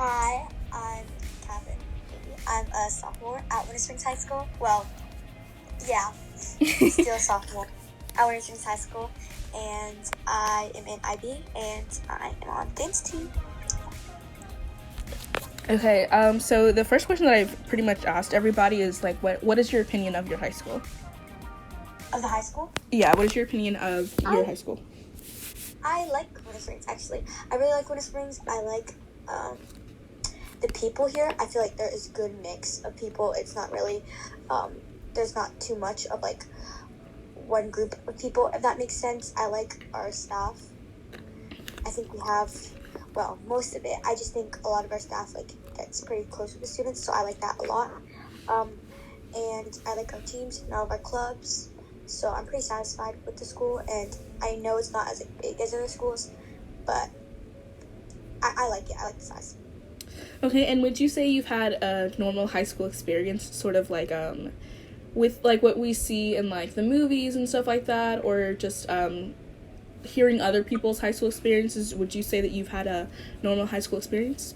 Hi, I'm Catherine. I'm a sophomore at Winter Springs High School. Well, yeah, still a sophomore at Winter Springs High School. And I am in IB, and I am on dance team. Okay, so the first question that I've pretty much asked everybody is, like, what is your opinion of your high school? Of the high school? Yeah, what is your opinion of your high school? I like Winter Springs, actually. I really like Winter Springs. I like the people here. I feel like there is a good mix of people. It's not really, there's not too much of, like, one group of people, if that makes sense. I like our staff. I think we have, well, most of it. I just think a lot of our staff, like, gets pretty close with the students, so I like that a lot. And I like our teams and all of our clubs, so I'm pretty satisfied with the school, and I know it's not as like, big as other schools, but I like it. I like the size. Okay, and would you say you've had a normal high school experience, sort of like, with, like, what we see in, like, the movies and stuff like that, or just, hearing other people's high school experiences? Would you say that you've had a normal high school experience?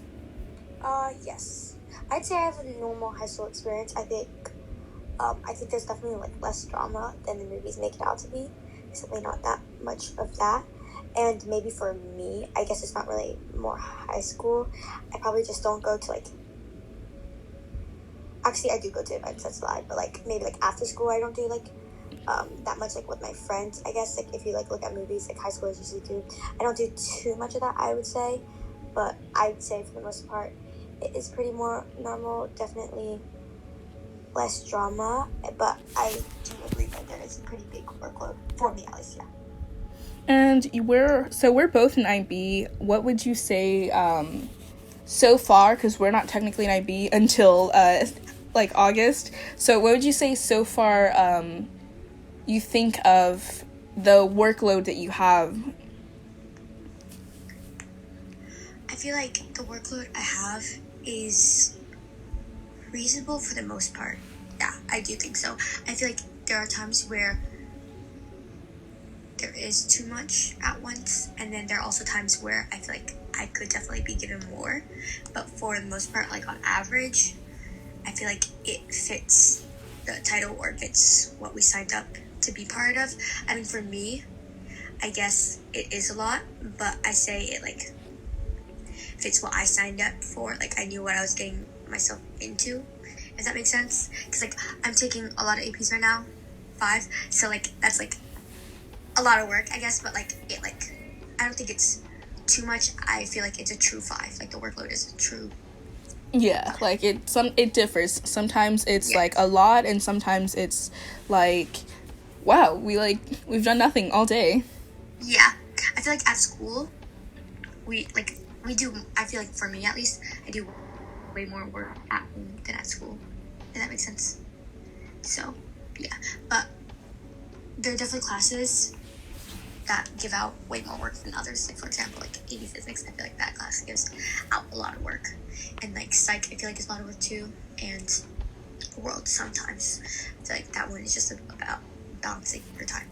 Yes. I'd say I have a normal high school experience. I think there's definitely, like, less drama than the movies make it out to be. Certainly not that much of that. And maybe for me, I guess it's not really more high school. I probably just don't go to, like... Actually, I do go to events, that's a lie. But, like, maybe, like, after school, I don't do, like, that much, like, with my friends. I guess, like, if you, like, look at movies, like, high schoolers usually do. I don't do too much of that, I would say. But I'd say, for the most part, it is pretty more normal. Definitely less drama. But I do agree that there is a pretty big workload. For me, at least, yeah. And we're both in IB. What would you say, so far, because we're not technically in IB until, like, August, so what would you say so far, you think of the workload that you have? I feel like the workload I have is reasonable for the most part. Yeah, I do think so. I feel like there are times where there is too much at once, and then there are also times where I feel like I could definitely be given more. But for the most part, like, on average, I feel like it fits the title, or fits what we signed up to be part of. I mean, for me, I guess it is a lot, but I say it, like, fits what I signed up for. Like, I knew what I was getting myself into, if that makes sense. Because, like, I'm taking a lot of APs right now, 5, so, like, that's, like, a lot of work, I guess, but, like, it, like, I don't think it's too much. I feel like it's a true 5. Like, the workload is a true... Yeah, like, it differs. Sometimes it's, like, a lot, and sometimes it's, like, wow, we've done nothing all day. Yeah. I feel like at school, we do, I feel like, for me at least, I do way more work at home than at school. If that makes sense. So, yeah. But there are definitely classes that give out way more work than others. Like, for example, like, AP Physics, I feel like that class gives out a lot of work. And, like, Psych, I feel like, is a lot of work too. And World, sometimes. I feel like that one is just about balancing your time.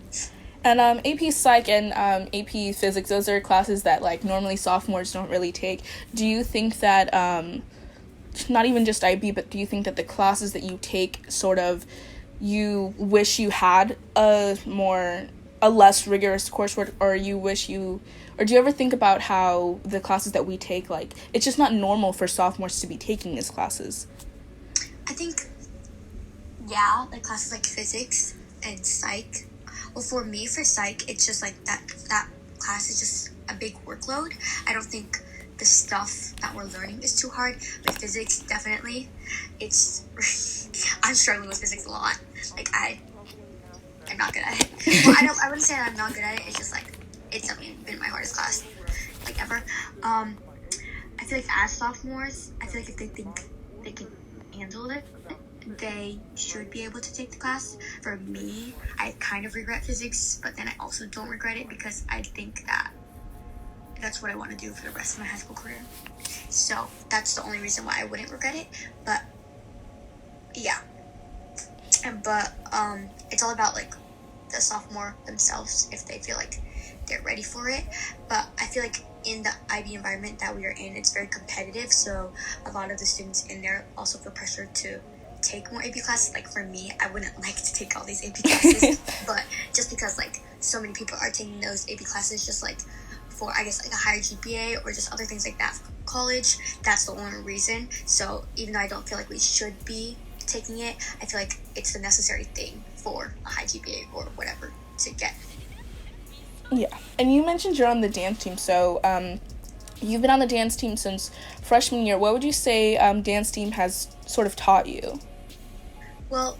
And AP Psych and AP Physics, those are classes that, like, normally sophomores don't really take. Do you think that, not even just IB, but do you think that the classes that you take, sort of, you wish you had a less rigorous coursework, or do you ever think about how the classes that we take, like, it's just not normal for sophomores to be taking these classes? I think, yeah, like, classes like Physics and Psych. Well, for me, for Psych, it's just, like, that class is just a big workload. I don't think the stuff that we're learning is too hard. With Physics, definitely. It's... I'm struggling with Physics a lot. Like, I'm not good at it. Well, I wouldn't say that I'm not good at it. It's just, like, it's definitely been my hardest class, like, ever. I feel like as sophomores, I feel like if they think they can handle it, they should be able to take the class. For me, I kind of regret Physics, but then I also don't regret it, because I think that that's what I want to do for the rest of my high school career. So that's the only reason why I wouldn't regret it. But yeah, but it's all about, like, the sophomore themselves, if they feel like they're ready for it. But I feel like in the IB environment that we are in, it's very competitive. So a lot of the students in there also feel pressured to take more AP classes. Like for me, I wouldn't like to take all these AP classes, but just because like so many people are taking those AP classes, just like for I guess like a higher GPA or just other things like that for college, that's the only reason. So even though I don't feel like we should be taking it, I feel like it's the necessary thing for a high GPA or whatever to get. Yeah, and you mentioned you're on the dance team, so you've been on the dance team since freshman year. What would you say dance team has sort of taught you? Well,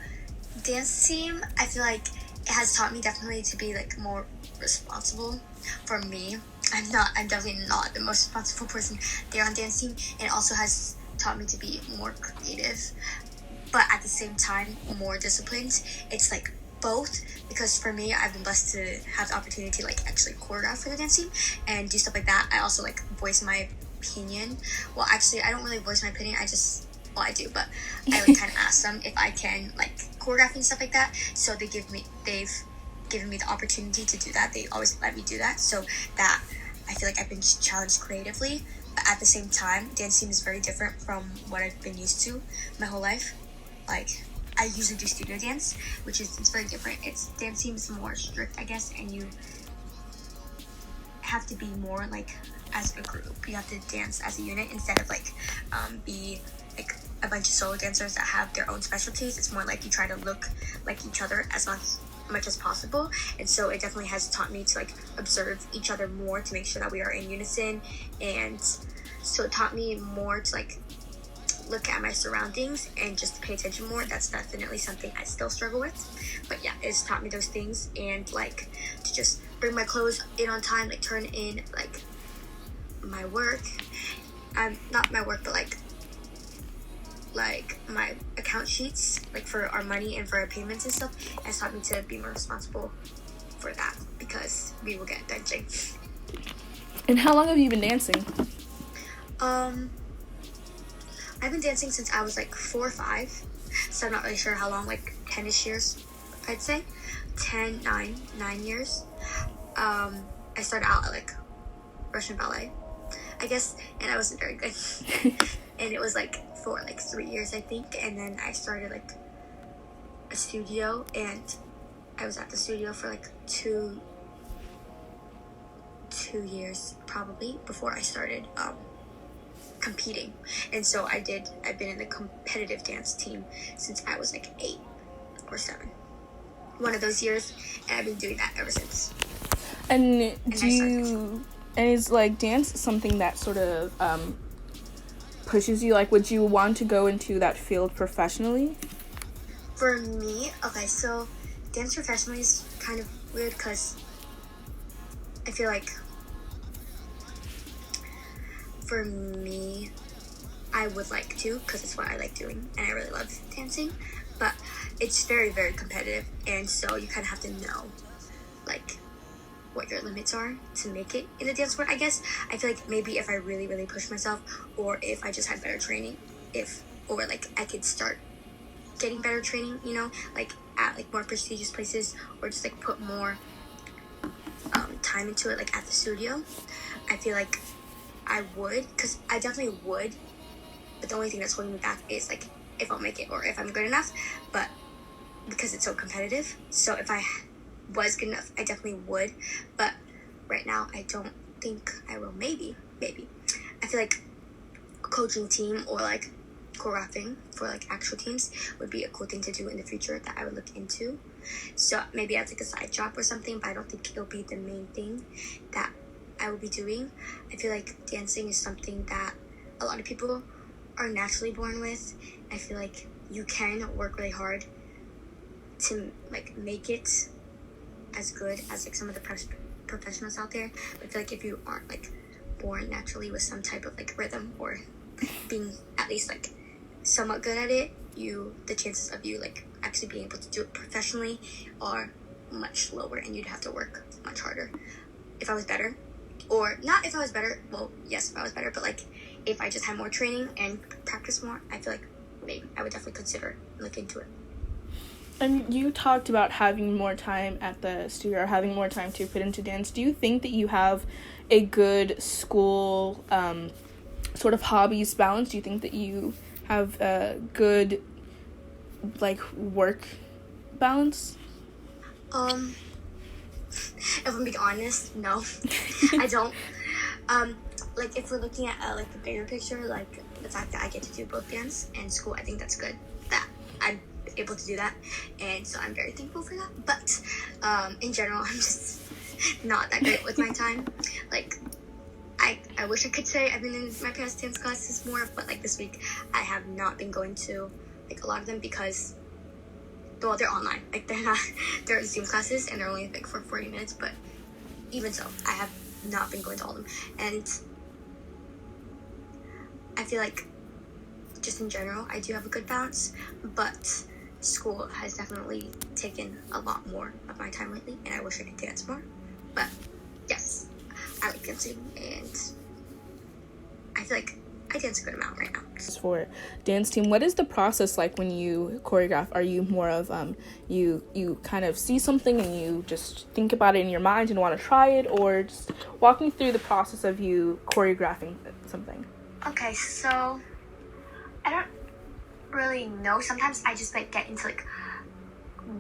dance team, I feel like it has taught me definitely to be like more responsible. For me, I'm definitely not the most responsible person there on dance team. And it also has taught me to be more creative, but at the same time more disciplined. It's like both, because for me, I've been blessed to have the opportunity to like actually choreograph for the dance team and do stuff like that. I also like voice my opinion. Well, actually, I don't really voice my opinion. I do, but I like kind of ask them if I can like choreograph and stuff like that. So they've given me the opportunity to do that. They always let me do that, so that I feel like I've been challenged creatively. But at the same time, dance team is very different from what I've been used to my whole life. Like I usually do studio dance, it's very different. Dance team is more strict, I guess, and you have to be more like as a group. You have to dance as a unit instead of like be like a bunch of solo dancers that have their own specialties. It's more like you try to look like each other as much as possible. And so it definitely has taught me to like observe each other more to make sure that we are in unison. And so it taught me more to like look at my surroundings and just pay attention more. That's definitely something I still struggle with, but yeah, it's taught me those things. And like to just bring my clothes in on time, like turn in like my work, not my work, but like my account sheets, like for our money and for our payments and stuff, has taught me to be more responsible for that, because we will get benching. And how long have you been dancing? I've been dancing since I was like 4 or 5, so I'm not really sure how long, like 10ish years, I'd say 9 years. I started out at like Russian ballet, I guess, and I wasn't very good. And it was like for like 3 years, I think, and then I started like a studio, and I was at the studio for like two years probably before I started competing. And so I've been in the competitive dance team since I was like 8 or 7, one of those years, and I've been doing that ever since. And is like dance something that sort of pushes you? Like, would you want to go into that field professionally? For me, okay, so dance professionally is kind of weird, because I feel like for me, I would like to, because it's what I like doing and I really love dancing, but it's very, very competitive, and so you kind of have to know like what your limits are to make it in the dance world, I guess. I feel like maybe if I really, really push myself, or if I just had better training, or like I could start getting better training, like at like more prestigious places, or just like put more time into it, like at the studio, I feel like I would, because I definitely would, but the only thing that's holding me back is like if I'll make it or if I'm good enough, but because it's so competitive. So if I was good enough, I definitely would, but right now I don't think I will. Maybe I feel like coaching team or like choreographing for like actual teams would be a cool thing to do in the future that I would look into. So maybe as like a side job or something, but I don't think it'll be the main thing that I will be doing. I feel like dancing is something that a lot of people are naturally born with. I feel like you can work really hard to like make it as good as like some of the professionals out there. But I feel like if you aren't like born naturally with some type of like rhythm, or being at least like somewhat good at it, the chances of you like actually being able to do it professionally are much lower, and you'd have to work much harder. If I was better, or not if I was better, well, yes, if I was better, but like if I just had more training and practice more, I feel like maybe I would definitely consider looking into it. And you talked about having more time at the studio or having more time to put into dance. Do you think that you have a good school sort of hobbies balance? Do you think that you have a good work balance? If I'm being honest, no, I don't. If we're looking at the bigger picture, like the fact that I get to do both dance and school, I think that's good. That I'm able to do that, and so I'm very thankful for that. But in general, I'm just not that great with my time. I wish I could say I've been in my past dance classes more, but this week I have not been going to a lot of them because, well, they're online. They're Zoom classes and they're only for 40 minutes. But even so, I have not been going to all of them, and I feel like just in general I do have a good balance, but school has definitely taken a lot more of my time lately, and I wish I could dance more. But yes, I like dancing, and I feel like I dance a good amount right now. For dance team, what is the process like when you choreograph? Are you more of you kind of see something and you just think about it in your mind and want to try it, or just walk me through the process of you choreographing something? Okay, so I don't really know. Sometimes I just get into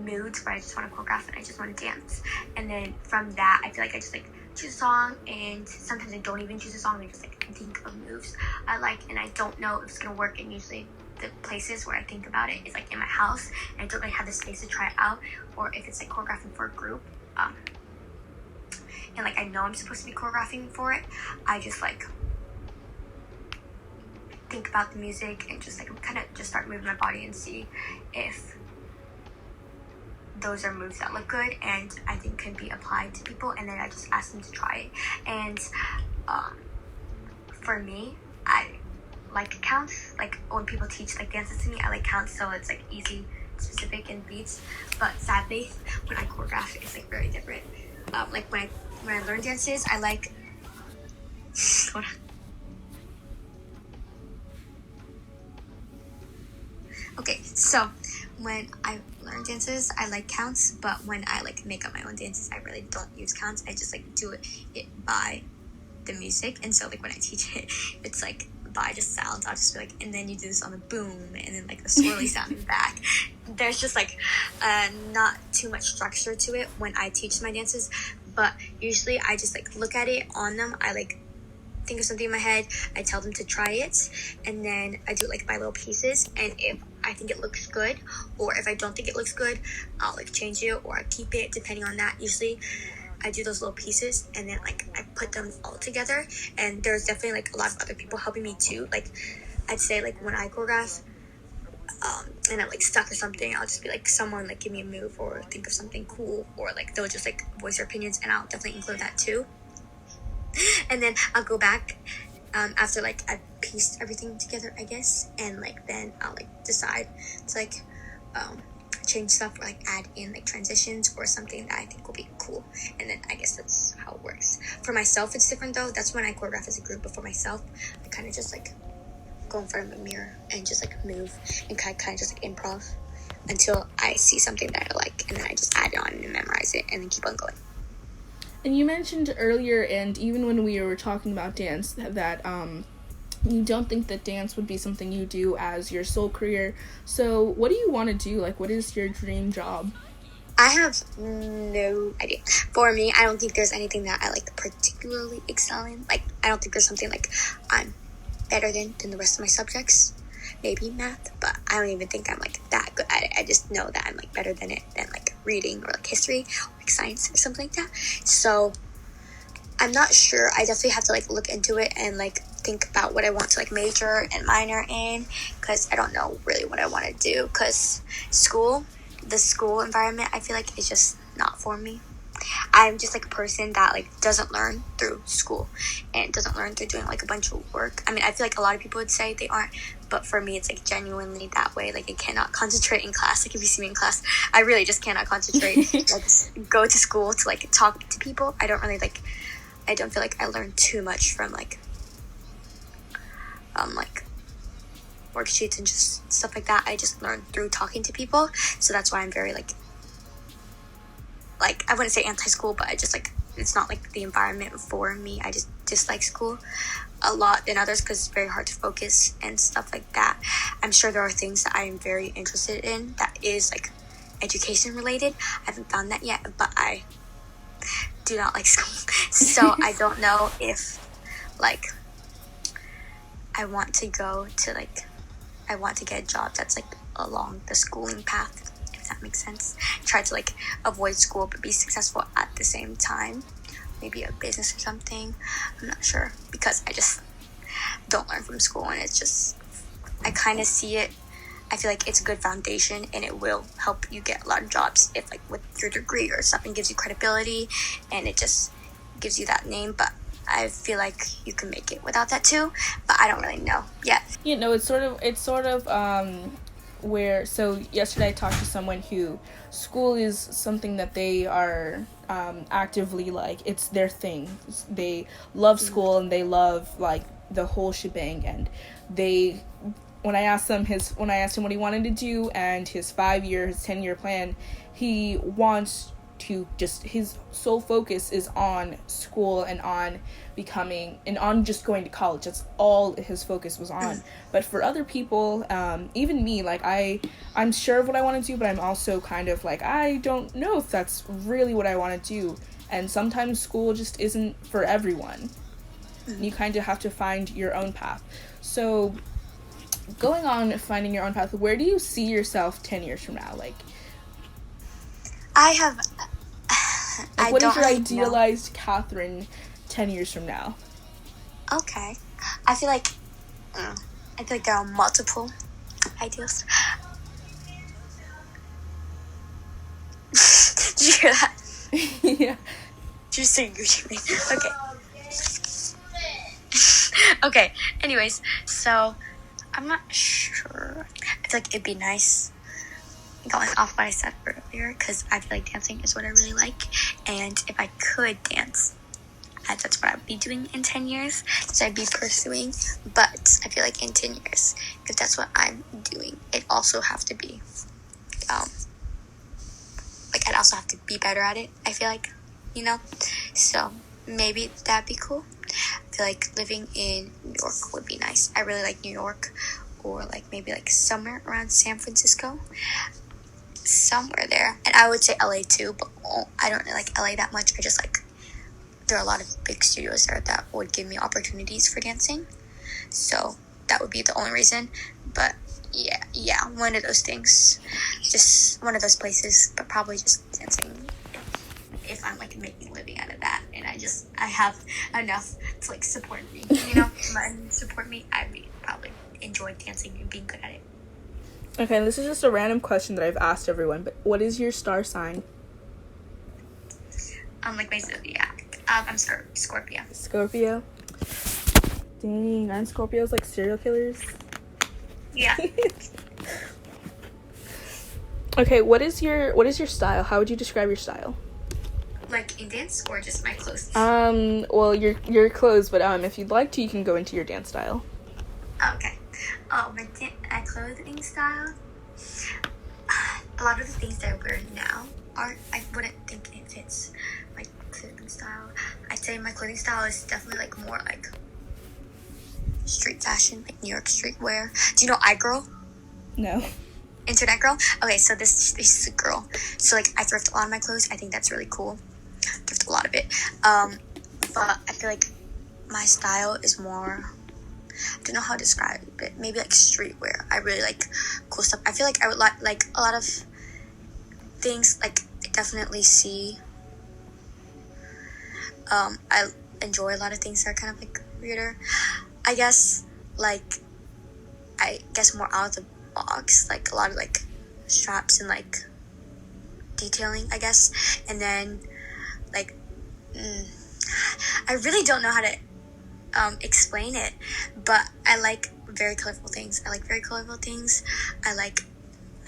moods where I just want to choreograph and I just want to dance, and then from that I feel like I just choose a song, and sometimes I don't even choose a song. I just think of moves I like, and I don't know if it's gonna work. And usually the places where I think about it is in my house, and I don't really have the space to try it out, or if it's choreographing for a group, and I know I'm supposed to be choreographing for it, I just think about the music and just kind of just start moving my body and see if those are moves that look good and I think can be applied to people, and then I just ask them to try it. And for me, I like counts. When people teach dances to me, I like counts, so it's easy, specific, and beats. But sadly, when I choreograph, it's very different. When I learn dances, I like. Hold on. Okay, so when I learn dances, I like counts, but when I make up my own dances, I really don't use counts. I just do it by the music, and so when I teach it, it's by just sounds. I'll just be and then you do this on the boom, and then the swirly sound in the back. There's just not too much structure to it when I teach my dances, but usually I just look at it on them. I think of something in my head, I tell them to try it, and then I do it by little pieces, and if I think it looks good, or if I don't think it looks good, I'll change it, or I keep it, depending on that. Usually I do those little pieces, and then I put them all together, and there's definitely a lot of other people helping me too. I'd say when I choreograph, and I'm stuck or something, I'll just be someone give me a move, or think of something cool, or they'll just voice their opinions, and I'll definitely include that too. And then I'll go back after I've pieced everything together, I guess, and then I'll decide to change stuff, or add in transitions or something that I think will be cool, and then I guess that's how it works. For myself, it's different though. That's when I choreograph as a group, but for myself, I kind of just go in front of a mirror and just move and kind of just improv until I see something that I like, and then I just add it on and memorize it, and then keep on going. And you mentioned earlier, and even when we were talking about dance, that you don't think that dance would be something you do as your sole career. So what do you want to do? What is your dream job? I have no idea. For me, I don't think there's anything that I particularly excel in. I don't think there's something I'm better than the rest of my subjects. Maybe math, but I don't even think I'm that good at it. I just know that I'm better than it than reading or history or science or something like that. So I'm not sure. I definitely have to look into it and think about what I want to major and minor in, because I don't know really what I want to do, because the school environment, I feel is just not for me. I'm just a person that doesn't learn through school and doesn't learn through doing a bunch of work. I mean, I feel a lot of people would say they aren't, but for me it's genuinely that way. I cannot concentrate in class. If you see me in class, I really just cannot concentrate. Go to school to talk to people. I don't really I don't feel I learn too much from worksheets and just stuff like that, I just learned through talking to people. So that's why I'm very like I wouldn't say anti-school, but I just like, it's not like the environment for me. I just dislike school a lot than others because it's very hard to focus and stuff like that. I'm sure there are things that I am very interested in that is like education related. I haven't found that yet, but I do not like school. So I don't know if like I want to get a job that's like along the schooling path, if that makes sense. Try to like avoid school but be successful at the same time. Maybe a business or something. I'm not sure because I just don't learn from school, and it's just, I kind of see it. I feel like it's a good foundation and it will help you get a lot of jobs if like with your degree or something, gives you credibility and it just gives you that name. But I feel like you can make it without that too, but I don't really know yet. It's sort of where, so yesterday I talked to someone who school is something that they are actively like, it's their thing. They love school and they love like the whole shebang, and when I asked him what he wanted to do and his 5-year, his 10-year plan, he wants to just, his sole focus is on school and on becoming, and on just going to college. That's all his focus was on. But for other people, even me, like I'm sure of what I want to do, but I'm also kind of like, I don't know if that's really what I want to do. And sometimes school just isn't for everyone. You kind of have to find your own path. So going on finding your own path, where do you see yourself 10 years from now? Like what is your idealized Catherine 10 years from now? Okay. I feel like there are multiple ideals. Did you hear that? Yeah. Did you say Gucci? Okay. Okay. Anyways, so I'm not sure. I feel like it'd be nice going off what I said earlier, because I feel like dancing is what I really like, and if I could dance, that's what I would be doing in 10 years, so I'd be pursuing. But I feel like in 10 years, if that's what I'm doing, it also have to be I'd also have to be better at it, I feel like, so maybe that'd be cool. I feel like living in New York would be nice. I really like New York, or like maybe like somewhere around San Francisco, somewhere there. And I would say LA too, but I don't really like LA that much. I just like, there are a lot of big studios there that would give me opportunities for dancing, so that would be the only reason. But yeah, one of those things, just one of those places, but probably just dancing if I'm like making a living out of that, and I have enough to like support me, money support me. I'd probably enjoy dancing and being good at it. Okay, this is just a random question that I've asked everyone, but what is your star sign? Like my zodiac. I'm Scorpio. Scorpio? Dang, aren't Scorpios like serial killers? Yeah. Okay, what is your style? How would you describe your style? Like in dance or just my clothes? Well, your clothes, but if you'd like to, you can go into your dance style. Okay. My clothing style. A lot of the things that I wear now I wouldn't think it fits my clothing style. I'd say my clothing style is definitely like more like street fashion, like New York streetwear. Do you know iGirl? No. Internet girl? Okay, so this is a girl. So like I thrift a lot of my clothes. I think that's really cool. Thrift a lot of it. But I feel like my style is more, I don't know how to describe it, but maybe like streetwear. I really like cool stuff. I feel like I would like a lot of things. Like I definitely see. I enjoy a lot of things that are kind of like weirder. I guess more out of the box, like a lot of like straps and like detailing, I guess. And then like I really don't know how to explain it, but I like very colorful things. I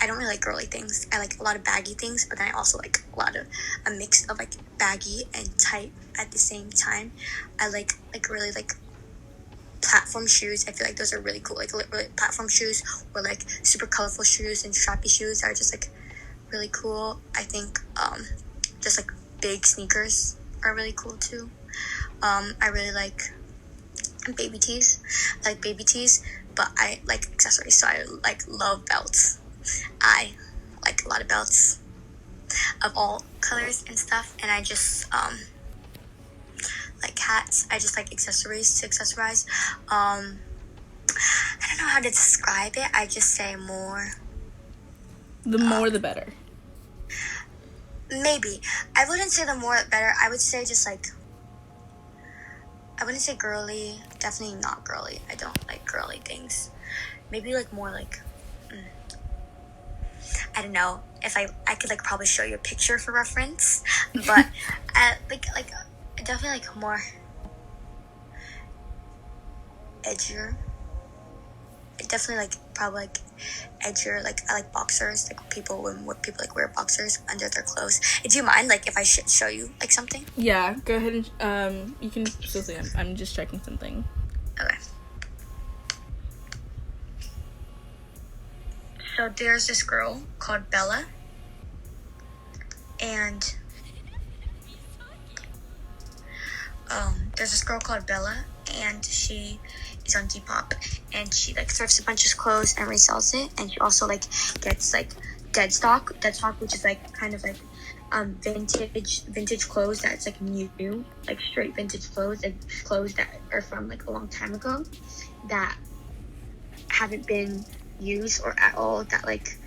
don't really like girly things. I like a lot of baggy things, but then I also like a mix of like baggy and tight at the same time. I like really like platform shoes. I feel like those are really cool. Like really platform shoes or like super colorful shoes and strappy shoes are just like really cool. I think just like big sneakers are really cool too. I really like baby tees. I like baby tees, but I like accessories, so I like love belts. I like a lot of belts of all colors and stuff, and I just like hats. I just like accessories to accessorize. I don't know how to describe it. I just say more. The more the better. Maybe. I wouldn't say the more the better. I would say just like, I wouldn't say girly. Definitely not girly. I don't like girly things. Maybe like more like, I don't know. If I could like probably show you a picture for reference, but like definitely like more edgier. Definitely like probably like edgier. Like I like boxers. Like people like wear boxers under their clothes. Do you mind like if I show you like something? Yeah, go ahead and you can still see. I'm just checking something. Okay. So there's this girl called Bella, and there's this girl called Bella, and she is on Depop, and she like thrifts a bunch of clothes and resells it, and she also like gets like dead stock, which is like kind of like vintage clothes that's like new, like straight vintage clothes, and clothes that are from like a long time ago that haven't been used or at all, that like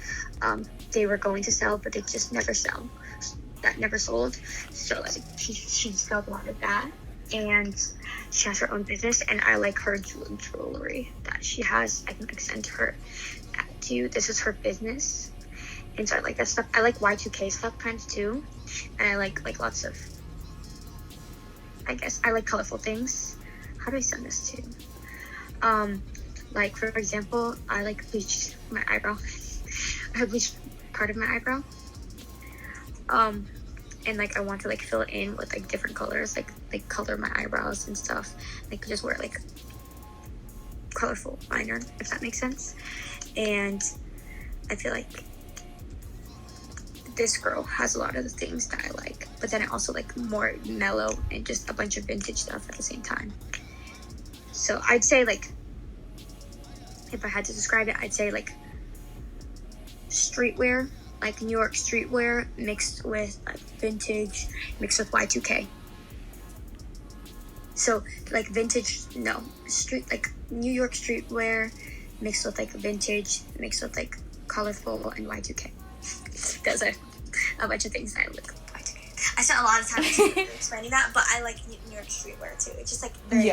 they were going to sell but they just never sold. So like she sells a lot of that, and she has her own business, and I like her jewelry that she has. I can like send her to you. This is her business, and so I like that stuff. I like Y2K stuff kind of too, and I like lots of, I guess I like colorful things. How do I send this to you? Like for example, I like bleached my eyebrow. I have bleached part of my eyebrow. And like I want to like fill it in with like different colors, like color my eyebrows and stuff. Like just wear like colorful liner, if that makes sense. And I feel like this girl has a lot of the things that I like, but then I also like more mellow and just a bunch of vintage stuff at the same time. So I'd say like, if I had to describe it, I'd say like streetwear, like New York streetwear mixed with like vintage, mixed with Y2K. So like vintage, no, like New York streetwear mixed with like vintage, mixed with like colorful and Y2K. Those are a bunch of things that I like Y2K. I spent a lot of time explaining that, but I like New York streetwear too. It's just like very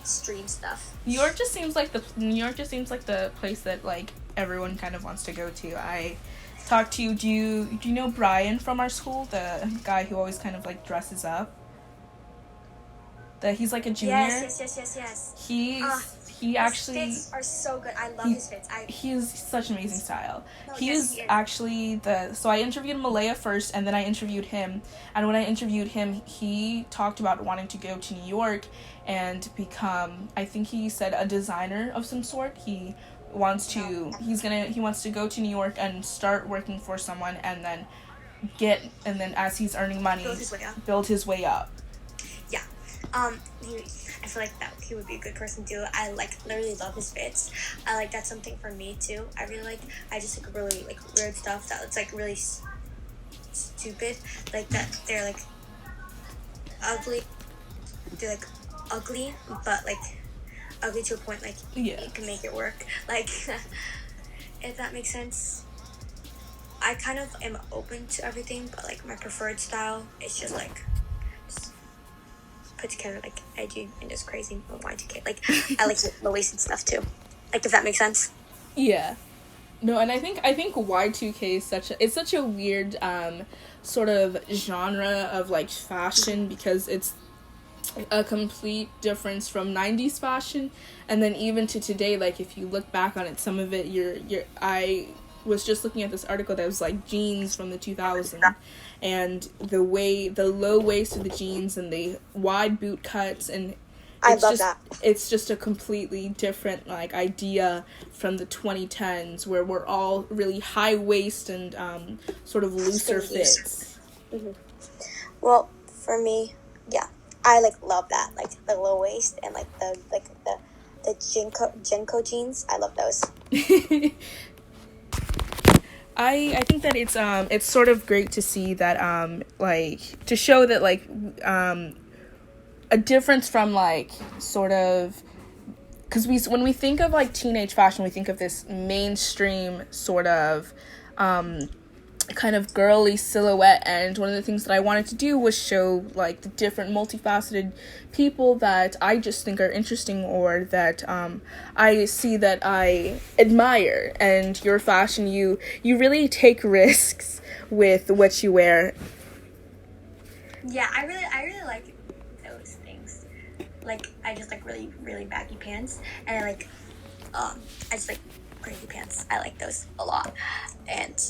stream stuff. New York just seems like the place that like everyone kind of wants to go to. I talked to you. Do you know Brian from our school, the guy who always kind of like dresses up? That he's like a junior. Yes. He actually, his fits are so good. I love his fits. He's such an amazing style. No, he yes, is he is. actually so I interviewed Malaya first, and then I interviewed him. And when I interviewed him, he talked about wanting to go to New York and become, I think he said, a designer of some sort. He wants to go to New York and start working for someone, and then as he's earning money, build his way up. Yeah. I feel like that he would be a good person too. I like literally love his fits. I like that's something for me too. I really like. I just like really like weird stuff that it's like really stupid. Like that they're like ugly. They're like ugly, but like ugly to a point like you can make it work. Like if that makes sense. I kind of am open to everything, but like my preferred style is just like put together, like edgy and just crazy and Y2K. Like I like low-waisted stuff too. Like if that makes sense. Yeah. No, and I think Y2K is such a weird sort of genre of like fashion, because it's a complete difference from 90s fashion, and then even to today. Like if you look back on it, some of it I was just looking at this article that was like jeans from the 2000s, and the low waist of the jeans and the wide boot cuts, and I love that. It's just a completely different like idea from the 2010s where we're all really high waist and sort of looser fits. Mm-hmm. Well, for me, yeah, I like love that, like the low waist and like the Jinko jeans. I love those. I think that it's sort of great to see that like to show that like a difference from like sort of because when we think of like teenage fashion, we think of this mainstream sort of kind of girly silhouette, and one of the things that I wanted to do was show like the different multifaceted people that I just think are interesting or that I see that I admire. And your fashion, you really take risks with what you wear. Yeah, I really like those things. Like I just like really, really baggy pants, and I just like crazy pants. I like those a lot. And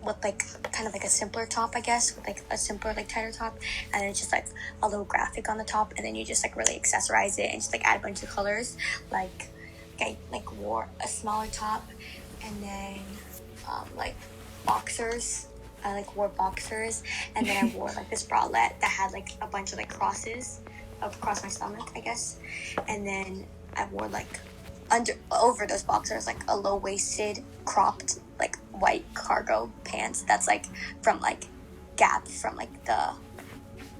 with like kind of like a simpler top, I guess, with like a simpler like tighter top, and then it's just like a little graphic on the top, and then you just like really accessorize it and just like add a bunch of colors. Like I like wore a smaller top, and then like boxers. I like wore boxers, and then I wore like this bralette that had like a bunch of like crosses across my stomach, I guess, and then I wore like over those boxers like a low-waisted cropped like white cargo pants that's like from like Gap from like the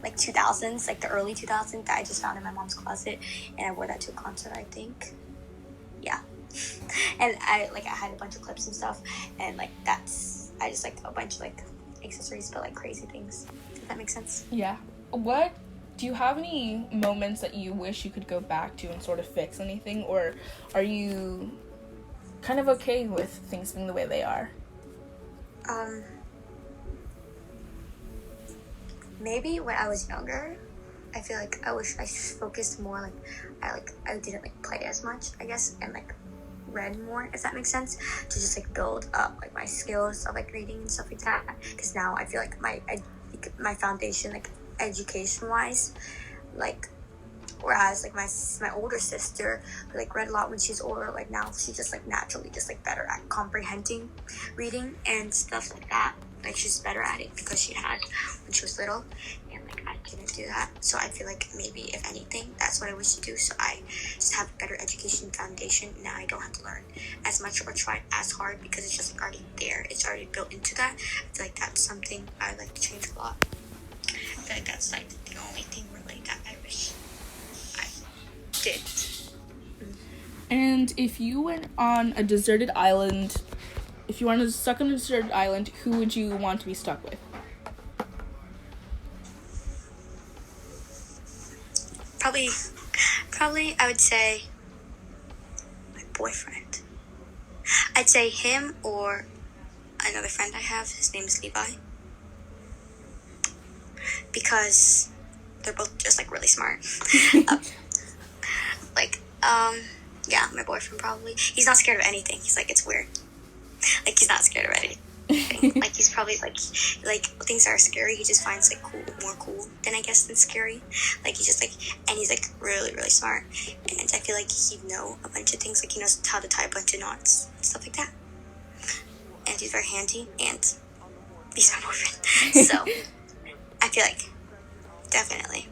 like 2000s, like the early 2000s, that I just found in my mom's closet, and I wore that to a concert, I think. Yeah. And I had a bunch of clips and stuff, and like I just like a bunch of like accessories but like crazy things. Does that make sense? Yeah. What do you have any moments that you wish you could go back to and sort of fix anything, or are you kind of okay with things being the way they are? Maybe when I was younger, I feel like I wish I focused more, I didn't like play as much, I guess, and like read more, if that makes sense, to just like build up like my skills of like reading and stuff like that. Because now I feel like my foundation, like education wise, like whereas like my older sister who like read a lot when she was older, like now she's just like naturally just like better at comprehending reading and stuff like that. Like she's better at it because she had when she was little, and like I didn't do that. So I feel like maybe if anything, that's what I wish to do. So I just have a better education foundation. Now I don't have to learn as much or try as hard because it's just like already there. It's already built into that. I feel like that's something I like to change a lot. I feel like that's like the only thing really that I wish I did. And if you went on a deserted island, if you wanted to stuck on a deserted island, who would you want to be stuck with? Probably I would say my boyfriend. I'd say him or another friend I have. His name is Levi. Because they're both just like really smart. Yeah, my boyfriend probably. He's not scared of anything. He's like, it's weird. Like, he's not scared of anything. Like, he's probably like things that are scary, he just finds like more cool than I guess than scary. Like, he's just like, and he's like really, really smart. And I feel like he'd know a bunch of things. Like, he knows how to tie a bunch of knots and stuff like that. And he's very handy, and he's my boyfriend. So I feel like definitely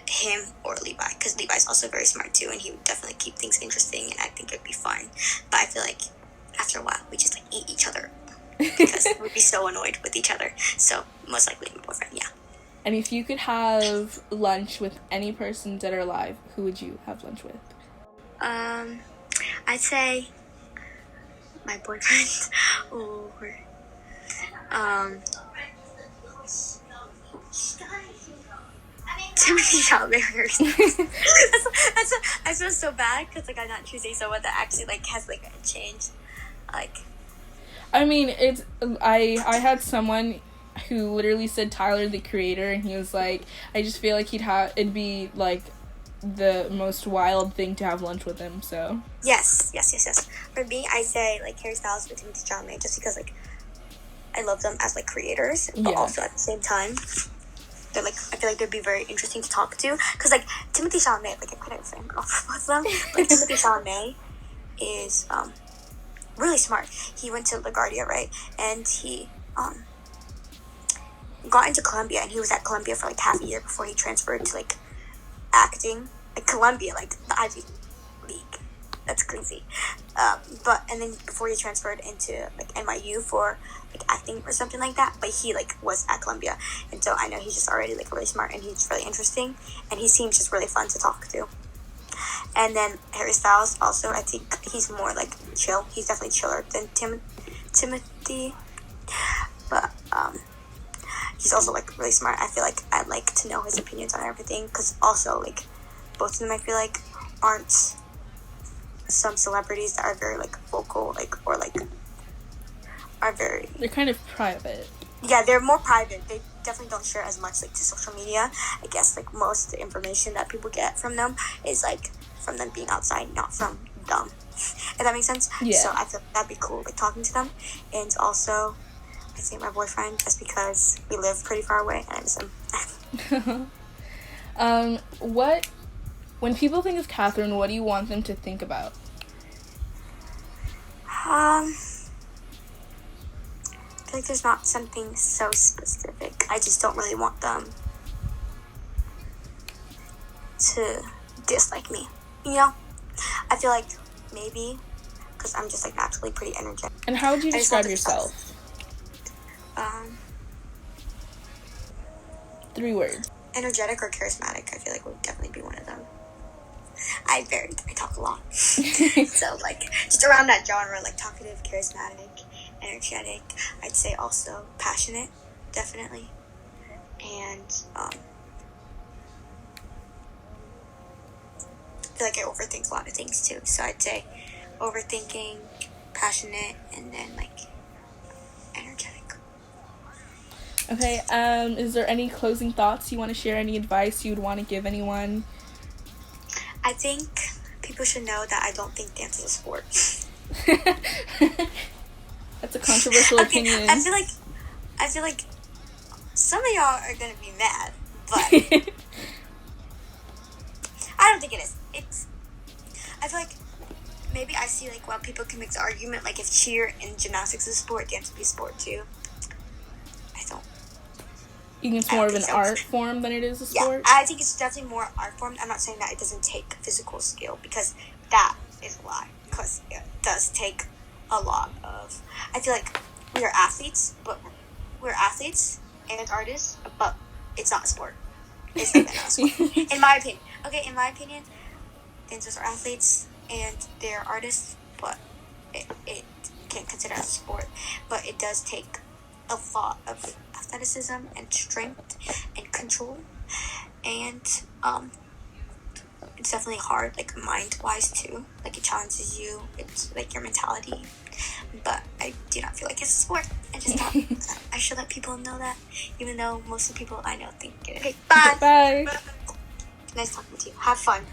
him or Levi, because Levi's also very smart too, and he would definitely keep things interesting, and I think it'd be fun. But I feel like after a while we just like eat each other because we'd be so annoyed with each other. So most likely my boyfriend, yeah. And if you could have lunch with any person dead or alive, who would you have lunch with? I'd say my boyfriend or too many child barriers. I feel so bad because like I'm not choosing someone that actually like has like a change. Like, I mean, it's I had someone who literally said Tyler the Creator, and he was like, I just feel like it'd be like the most wild thing to have lunch with him. So yes. For me, I say like Harry Styles with Timothée Chalamet, just because like I love them as like creators, but also at the same time they're like, I feel like they'd be very interesting to talk to, because like Timothy Chalamet, like I couldn't fan off both of them, but Timothy Chalamet is really smart. He went to LaGuardia, right, and he got into Columbia, and he was at Columbia for like half a year before he transferred to like acting, like Columbia, like the Ivy League. That's crazy. But and then before he transferred into like NYU for like acting or something like that, but he like was at Columbia, and so I know he's just already like really smart, and he's really interesting, and he seems just really fun to talk to. And then Harry Styles also, I think he's more like chill. He's definitely chiller than Timothy, but he's also like really smart. I feel like I'd like to know his opinions on everything, because also like both of them I feel like aren't some celebrities that are very like vocal, like, or like are very, They're kind of private. yeah, they're more private. They definitely don't share as much like to social media. I guess like most of the information that people get from them is like from them being outside, not from them. If that makes sense. Yeah. So I feel that'd be cool, like talking to them. And also I say my boyfriend, just because we live pretty far away and I miss him. When people think of Catherine, what do you want them to think about? I feel like there's not something so specific. I just don't really want them to dislike me, you know? I feel like maybe because I'm just like naturally pretty energetic. And how would you I just describe want yourself? 3 words. Energetic or charismatic, I feel like would definitely be one of them. I talk a lot. So like just around that genre, like talkative, charismatic, energetic. I'd say also passionate, definitely. And I feel like I overthink a lot of things too. So I'd say overthinking, passionate, and then like energetic. Okay, is there any closing thoughts you want to share? Any advice you'd want to give anyone? I think people should know that I don't think dance is a sport. That's a controversial opinion. I feel like some of y'all are gonna be mad, but I don't think it is. I feel like maybe I see like while people can make the argument like if cheer and gymnastics is a sport, dance would be a sport too. You think it's more of an art form than it is a sport? Yeah, I think it's definitely more art form. I'm not saying that it doesn't take physical skill, because that is a lie. Because it does take a lot of... I feel like we are athletes, and artists, but it's not a sport. It's not a sport. In my opinion. Okay, in my opinion, dancers are athletes and they're artists, but it can't consider as a sport. But it does take a lot of athleticism and strength and control, and it's definitely hard, like mind-wise too. Like it challenges you. It's like your mentality. But I do not feel like it's a sport. I just thought I should let people know that, even though most of the people I know think it. Okay, bye. Bye. Nice talking to you. Have fun.